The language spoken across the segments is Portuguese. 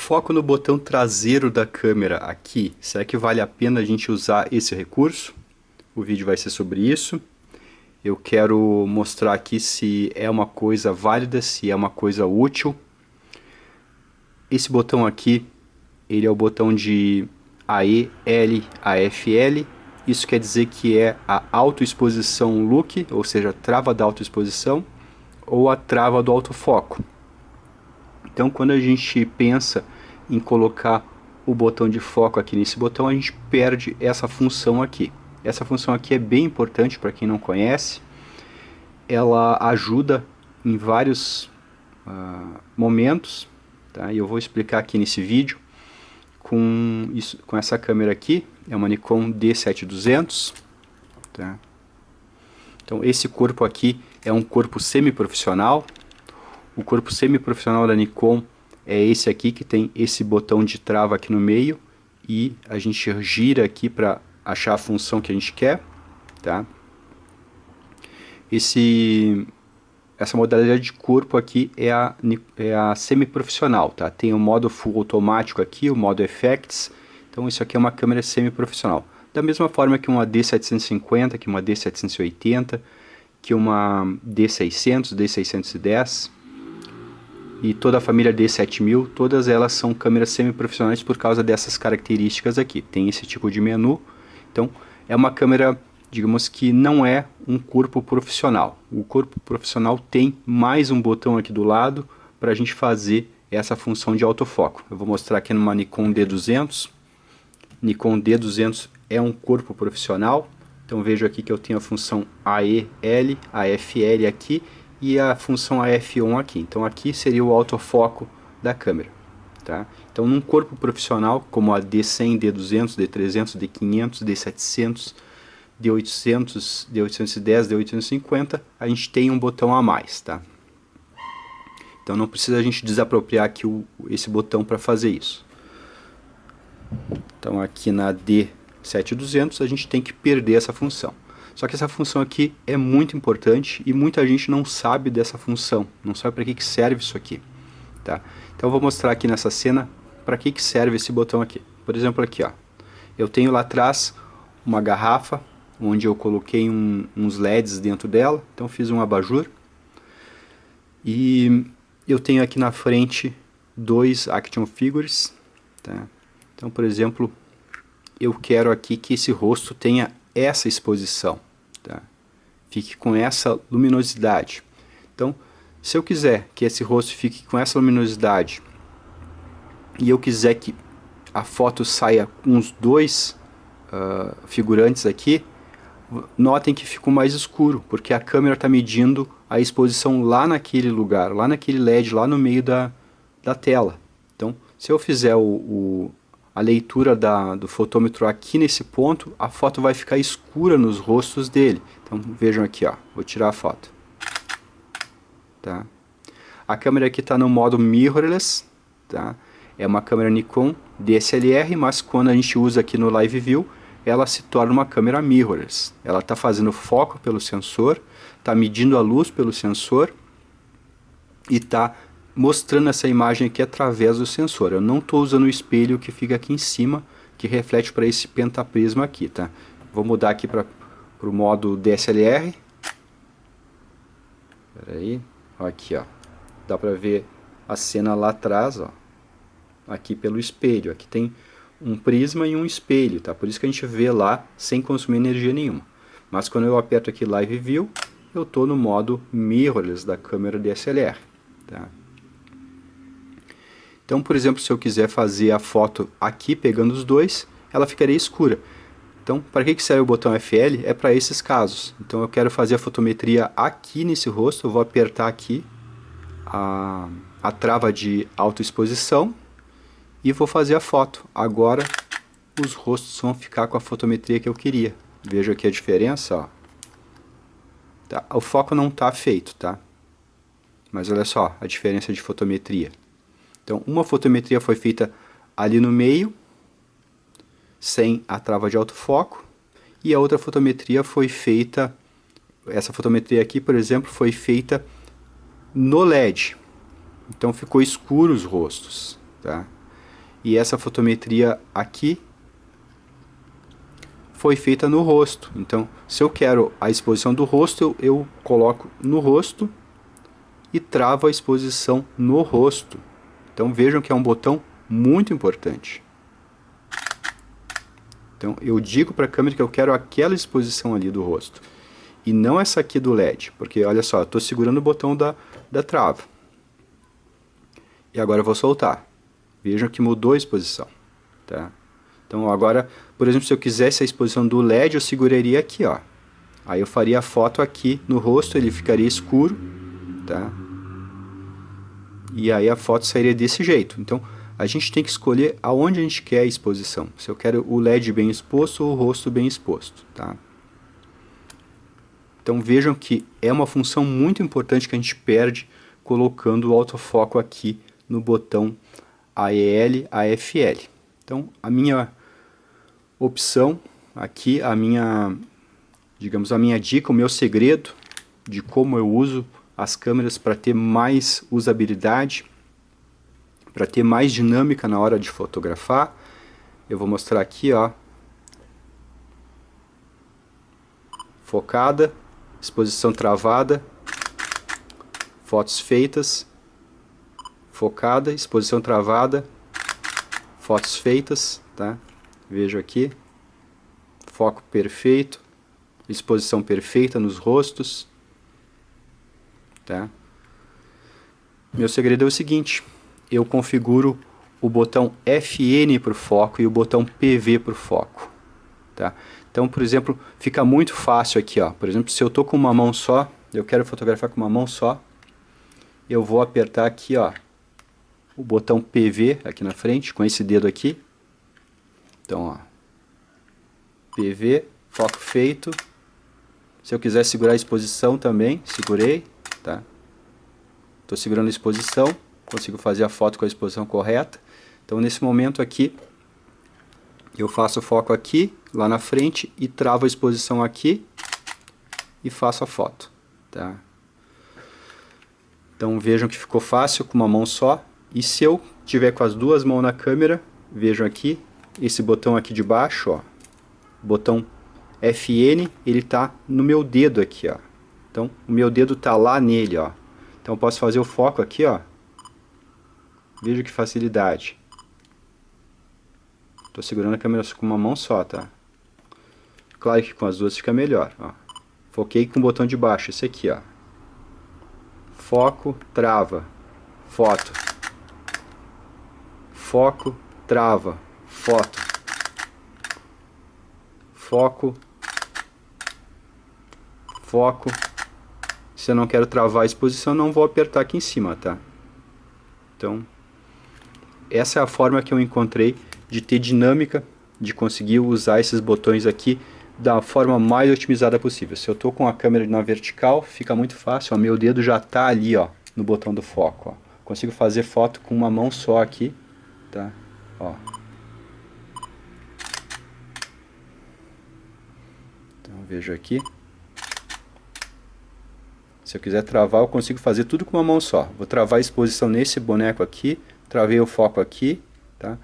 foco no botão traseiro da câmera aqui, será que vale a pena a gente usar esse recurso? O vídeo vai ser sobre isso. Eu quero mostrar aqui se é uma coisa válida, se é uma coisa útil. Esse botão aqui, ele é o botão de AE, AFL. Isso quer dizer que é a autoexposição look, ou seja, a trava da autoexposição, ou a trava do autofoco. Então, quando a gente pensa em colocar o botão de foco aqui nesse botão, a gente perde essa função aqui. Essa função aqui é bem importante para quem não conhece. Ela ajuda em vários momentos, tá? E eu vou explicar aqui nesse vídeo com essa câmera aqui. É uma Nikon D7200, tá? Então esse corpo aqui é um corpo semi-profissional. O corpo semi-profissional da Nikon é esse aqui, que tem esse botão de trava aqui no meio, e a gente gira aqui para achar a função que a gente quer, tá? Essa modalidade de corpo aqui é a semi-profissional, tá? Tem o modo full automático aqui, o modo effects. Então isso aqui é uma câmera semi-profissional. Da mesma forma que uma D750, que uma D780, que uma D600, D610 e toda a família D7000, todas elas são câmeras semi-profissionais por causa dessas características aqui. Tem esse tipo de menu. Então é uma câmera, digamos que não é um corpo profissional. O corpo profissional tem mais um botão aqui do lado para a gente fazer essa função de autofoco. Eu vou mostrar aqui numa Nikon D200. Nikon D200 é um corpo profissional. Então vejo aqui que eu tenho a função AE-L, AF-L aqui e a função AF-ON aqui. Então aqui seria o autofoco da câmera, tá? Então num corpo profissional como a D100, D200, D300, D500, D700, D800, D810, D850, a gente tem um botão a mais, tá? Então não precisa a gente desapropriar aqui esse botão para fazer isso. Então aqui na D7200 a gente tem que perder essa função. Só que essa função aqui é muito importante e muita gente não sabe dessa função, não sabe para que serve isso aqui, tá? Então eu vou mostrar aqui nessa cena para que serve esse botão aqui. Por exemplo aqui, ó, eu tenho lá atrás uma garrafa onde eu coloquei uns LEDs dentro dela, então fiz um abajur. E eu tenho aqui na frente dois action figures, tá? Então, por exemplo, eu quero aqui que esse rosto tenha essa exposição, tá? Fique com essa luminosidade. Então, se eu quiser que esse rosto fique com essa luminosidade e eu quiser que a foto saia com os dois figurantes aqui, notem que ficou mais escuro, porque a câmera está medindo a exposição lá naquele lugar, lá naquele LED, lá no meio da tela. Então, se eu fizer a leitura do fotômetro aqui nesse ponto, a foto vai ficar escura nos rostos dele. Então vejam aqui, ó, vou tirar a foto. Tá? A câmera aqui está no modo mirrorless, tá? É uma câmera Nikon DSLR, mas quando a gente usa aqui no Live View, ela se torna uma câmera mirrorless. Ela está fazendo foco pelo sensor, está medindo a luz pelo sensor e está mostrando essa imagem aqui através do sensor. Eu não estou usando o espelho que fica aqui em cima, que reflete para esse pentaprisma aqui, tá? Vou mudar aqui para o modo DSLR. Espera aí, aqui, ó, dá para ver a cena lá atrás, ó, aqui pelo espelho. Aqui tem um prisma e um espelho, tá? Por isso que a gente vê lá sem consumir energia nenhuma. Mas quando eu aperto aqui Live View, eu estou no modo mirrorless da câmera DSLR, tá? Então, por exemplo, se eu quiser fazer a foto aqui pegando os dois, ela ficaria escura. Então, para que serve o botão FL? É para esses casos. Então, eu quero fazer a fotometria aqui nesse rosto, eu vou apertar aqui a trava de autoexposição e vou fazer a foto. Agora, os rostos vão ficar com a fotometria que eu queria. Veja aqui a diferença, ó. Tá? O foco não está feito, tá? Mas olha só a diferença de fotometria. Então, uma fotometria foi feita ali no meio, sem a trava de autofoco, e a outra fotometria foi feita, essa fotometria aqui, por exemplo, foi feita no LED. Então ficou escuro os rostos, tá? e essa fotometria aqui foi feita no rosto. Então, se eu quero a exposição do rosto, eu coloco no rosto e travo a exposição no rosto. Então vejam que é um botão muito importante. Então eu digo para a câmera que eu quero aquela exposição ali do rosto e não essa aqui do LED, porque olha só, eu estou segurando o botão da trava. E agora eu vou soltar. Vejam que mudou a exposição, tá? Então agora, por exemplo, se eu quisesse a exposição do LED, eu seguraria aqui, ó. Aí eu faria a foto aqui no rosto, ele ficaria escuro, tá? E aí a foto sairia desse jeito. Então a gente tem que escolher aonde a gente quer a exposição. Se eu quero o LED bem exposto ou o rosto bem exposto, tá? Então vejam que é uma função muito importante que a gente perde colocando o autofoco aqui no botão AEL, AFL. Então a minha opção aqui, digamos, a minha dica, o meu segredo de como eu uso as câmeras para ter mais usabilidade, para ter mais dinâmica na hora de fotografar. Eu vou mostrar aqui, ó, focada, exposição travada, fotos feitas, focada, exposição travada, fotos feitas, tá? Vejo aqui, foco perfeito, exposição perfeita nos rostos, tá? Meu segredo é o seguinte: eu configuro o botão FN para o foco e o botão PV para o foco, tá? Então, por exemplo, fica muito fácil aqui, ó. Por exemplo, se eu tô com uma mão só, eu quero fotografar com uma mão só, eu vou apertar aqui, ó, o botão PV aqui na frente, com esse dedo aqui. Então, ó, PV, foco feito. Se eu quiser segurar a exposição também, segurei, tá? Estou segurando a exposição, consigo fazer a foto com a exposição correta. Então, nesse momento aqui, eu faço o foco aqui, lá na frente, e travo a exposição aqui e faço a foto, tá? Então, vejam que ficou fácil com uma mão só. E se eu tiver com as duas mãos na câmera, vejam aqui, esse botão aqui de baixo, ó, botão FN, ele tá no meu dedo aqui, ó. Então, o meu dedo tá lá nele, ó. Então, eu posso fazer o foco aqui, ó. Veja que facilidade. Tô segurando a câmera com uma mão só, tá? Claro que com as duas fica melhor, ó. Foquei com o botão de baixo, esse aqui, ó. Foco, trava, foto. Foco, trava, foto. Foco, foco. Se eu não quero travar a exposição, não vou apertar aqui em cima, tá? Então, essa é a forma que eu encontrei de ter dinâmica, de conseguir usar esses botões aqui da forma mais otimizada possível. Se eu estou com a câmera na vertical, fica muito fácil, ó, meu dedo já está ali, ó, no botão do foco, ó. Consigo fazer foto com uma mão só aqui, tá? Ó. Então vejo aqui. Se eu quiser travar, eu consigo fazer tudo com uma mão só. Vou travar a exposição nesse boneco aqui, travei o foco aqui, tá?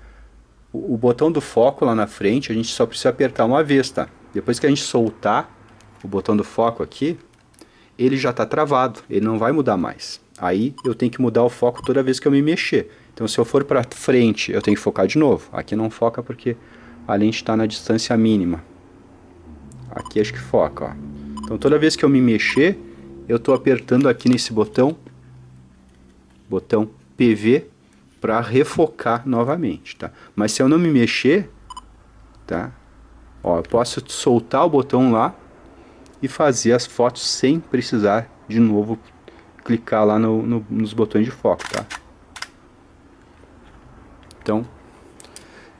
O botão do foco lá na frente, a gente só precisa apertar uma vez, tá? Depois que a gente soltar o botão do foco aqui, ele já está travado, ele não vai mudar mais. Aí eu tenho que mudar o foco toda vez que eu me mexer. Então se eu for para frente, eu tenho que focar de novo. Aqui não foca porque a lente está na distância mínima. Aqui acho que foca, ó. Então toda vez que eu me mexer, eu estou apertando aqui nesse botão PV, para refocar novamente, tá? Mas se eu não me mexer, tá? Ó, eu posso soltar o botão lá e fazer as fotos sem precisar de novo clicar lá nos botões de foco, tá? Então,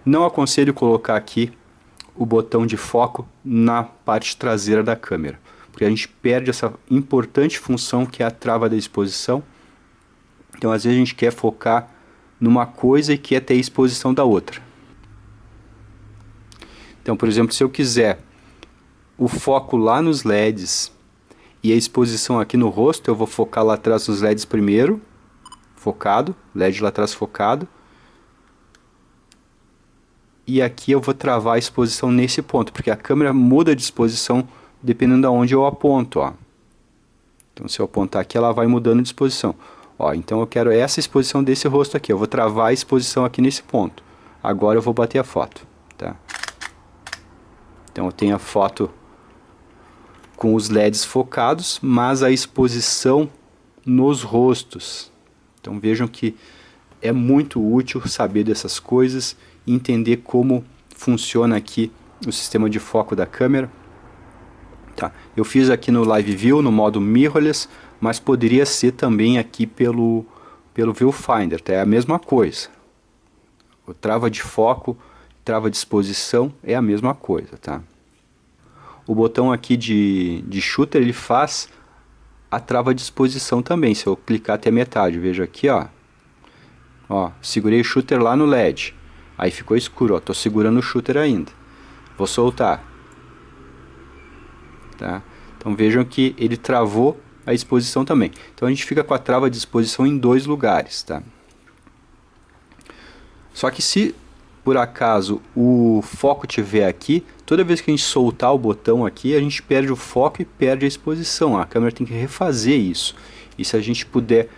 não aconselho colocar aqui o botão de foco na parte traseira da câmera, porque a gente perde essa importante função que é a trava da exposição. Então, às vezes a gente quer focar numa coisa e quer ter a exposição da outra. Então, por exemplo, se eu quiser o foco lá nos LEDs e a exposição aqui no rosto, eu vou focar lá atrás nos LEDs primeiro, focado, LED lá atrás focado. e aqui eu vou travar a exposição nesse ponto, porque a câmera muda de exposição dependendo de onde eu aponto, ó. Então se eu apontar aqui, ela vai mudando de exposição. Ó, então eu quero essa exposição desse rosto aqui, eu vou travar a exposição aqui nesse ponto. Agora eu vou bater a foto, tá? Então eu tenho a foto com os LEDs focados, mas a exposição nos rostos. Então vejam que é muito útil saber dessas coisas e entender como funciona aqui o sistema de foco da câmera. Tá. Eu fiz aqui no Live View, no modo mirrorless, mas poderia ser também aqui pelo Viewfinder, tá? É a mesma coisa. O trava de foco, trava de exposição é a mesma coisa, tá? O botão aqui de shooter, ele faz a trava de exposição também, se eu clicar até metade. Veja aqui, ó. Ó, segurei o shooter lá no LED. Aí ficou escuro, ó. Tô segurando o shooter ainda. Vou soltar. Tá? Então vejam que ele travou a exposição também. Então a gente fica com a trava de exposição em dois lugares, tá? Só que se por acaso o foco estiver aqui, toda vez que a gente soltar o botão aqui, a gente perde o foco e perde a exposição. A câmera tem que refazer isso. E se a gente puder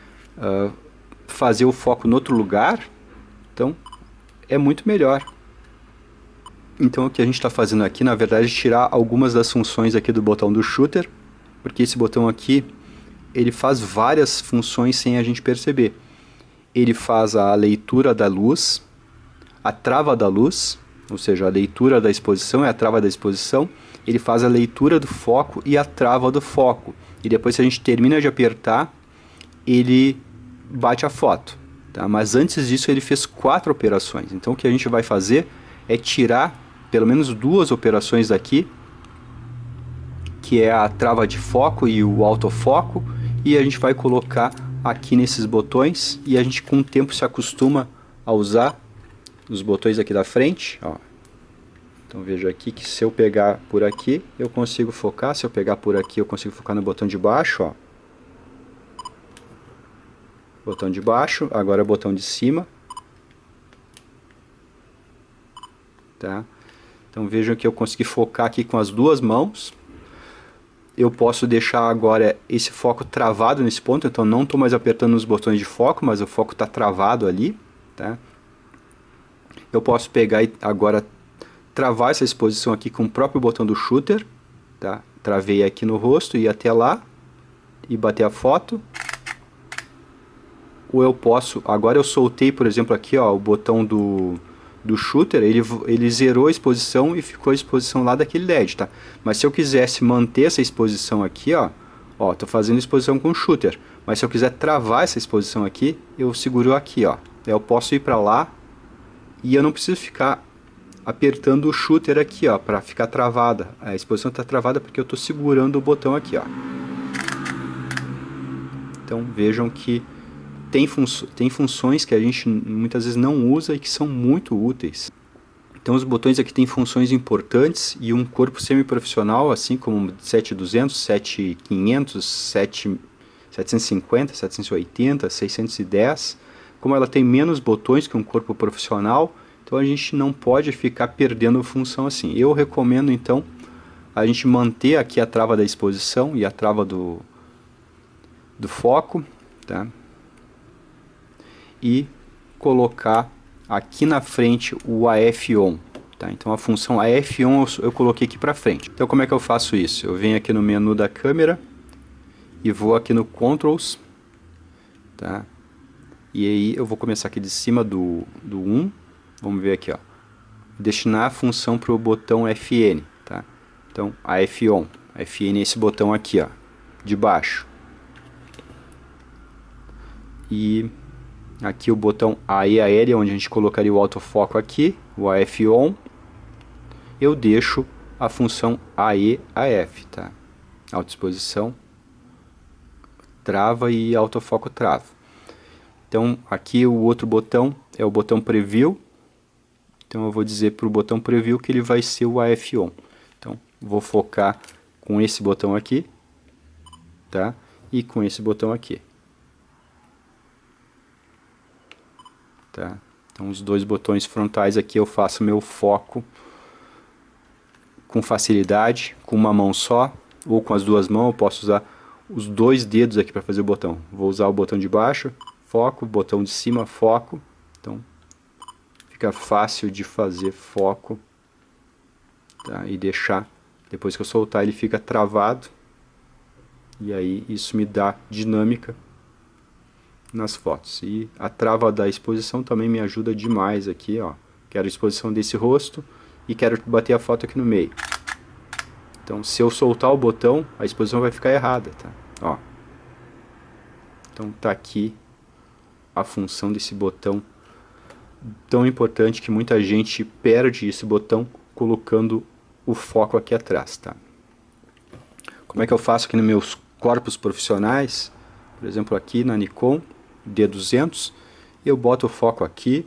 fazer o foco em outro lugar, então é muito melhor. Então o que a gente está fazendo aqui, na verdade, é tirar algumas das funções aqui do botão do shooter, porque esse botão aqui, ele faz várias funções sem a gente perceber. Ele faz a leitura da luz, a trava da luz, ou seja, a leitura da exposição é a trava da exposição, ele faz a leitura do foco e a trava do foco. E depois, se a gente termina de apertar, ele bate a foto. Tá? Mas antes disso, ele fez 4 operações. Então o que a gente vai fazer é tirar pelo menos 2 operações daqui, que é a trava de foco e o autofoco, e a gente vai colocar aqui nesses botões, e a gente com o tempo se acostuma a usar os botões aqui da frente, ó. Então veja aqui que se eu pegar por aqui, eu consigo focar, se eu pegar por aqui eu consigo focar no botão de baixo, ó. Botão de baixo, agora é o botão de cima. Tá? Então vejam que eu consegui focar aqui com as 2 mãos. Eu posso deixar agora esse foco travado nesse ponto, então não estou mais apertando os botões de foco, mas o foco está travado ali. Tá? Eu posso pegar e agora travar essa exposição aqui com o próprio botão do shooter. Tá? Travei aqui no rosto, ir até lá e bater a foto. Ou eu posso, agora eu soltei, por exemplo, aqui ó, o botão do shooter, ele zerou a exposição e ficou a exposição lá daquele LED, tá? Mas se eu quisesse manter essa exposição aqui, ó, tô fazendo exposição com o shooter, mas se eu quiser travar essa exposição aqui, eu seguro aqui, ó. Eu posso ir para lá e eu não preciso ficar apertando o shooter aqui, ó, para ficar travada. A exposição está travada porque eu estou segurando o botão aqui, ó. Então vejam que tem funções que a gente muitas vezes não usa e que são muito úteis. Então os botões aqui têm funções importantes e um corpo semi-profissional, assim como 7200, 7500, 750, 780, 610, como ela tem menos botões que um corpo profissional, então a gente não pode ficar perdendo função assim. Eu recomendo então a gente manter aqui a trava da exposição e a trava do foco, tá? E colocar aqui na frente o AF On, tá? Então a função AF On eu coloquei aqui para frente. Então como é que eu faço isso? Eu venho aqui no menu da câmera e vou aqui no Controls, tá? E aí eu vou começar aqui de cima do 1, vamos ver aqui, ó. Destinar a função para o botão FN, tá? Então AF On, FN é esse botão aqui, ó, de baixo. E aqui o botão AEAL, onde a gente colocaria o autofoco aqui, o AF On. Eu deixo a função AE/AF, tá? Autoexposição, trava e autofoco trava. Então aqui o outro botão é o botão Preview. Então eu vou dizer para o botão Preview que ele vai ser o AF On. Então vou focar com esse botão aqui, tá? E com esse botão aqui. Tá? Então os dois botões frontais aqui eu faço meu foco com facilidade, com uma mão só, ou com as duas mãos. Eu posso usar os dois dedos aqui para fazer o botão. Vou usar o botão de baixo, foco, botão de cima, foco. Então fica fácil de fazer foco, tá? E deixar, depois que eu soltar ele fica travado, e aí isso me dá dinâmica nas fotos. E a trava da exposição também me ajuda demais aqui, ó. Quero a exposição desse rosto e quero bater a foto aqui no meio. Então se eu soltar o botão, a exposição vai ficar errada, tá? Ó. Então tá aqui a função desse botão tão importante que muita gente perde esse botão colocando o foco aqui atrás, tá? Como é que eu faço aqui nos meus corpos profissionais? Por exemplo, aqui na Nikon D200, eu boto o foco aqui,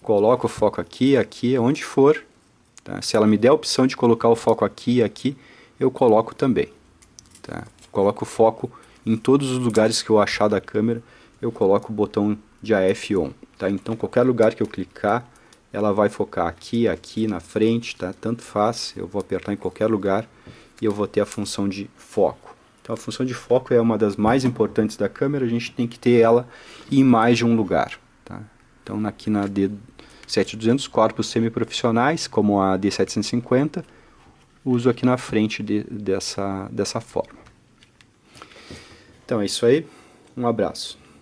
coloco o foco aqui, aqui, onde for, tá? Se ela me der a opção de colocar o foco aqui e aqui, eu coloco também, tá? Coloco o foco em todos os lugares que eu achar da câmera, eu coloco o botão de AF on, tá? Então qualquer lugar que eu clicar, ela vai focar aqui, aqui, na frente, tá? Tanto faz, eu vou apertar em qualquer lugar e eu vou ter a função de foco. Então a função de foco é uma das mais importantes da câmera, a gente tem que ter ela em mais de um lugar, tá? Então aqui na D7200, corpos semiprofissionais, como a D750, uso aqui na frente dessa forma. Então é isso aí, um abraço.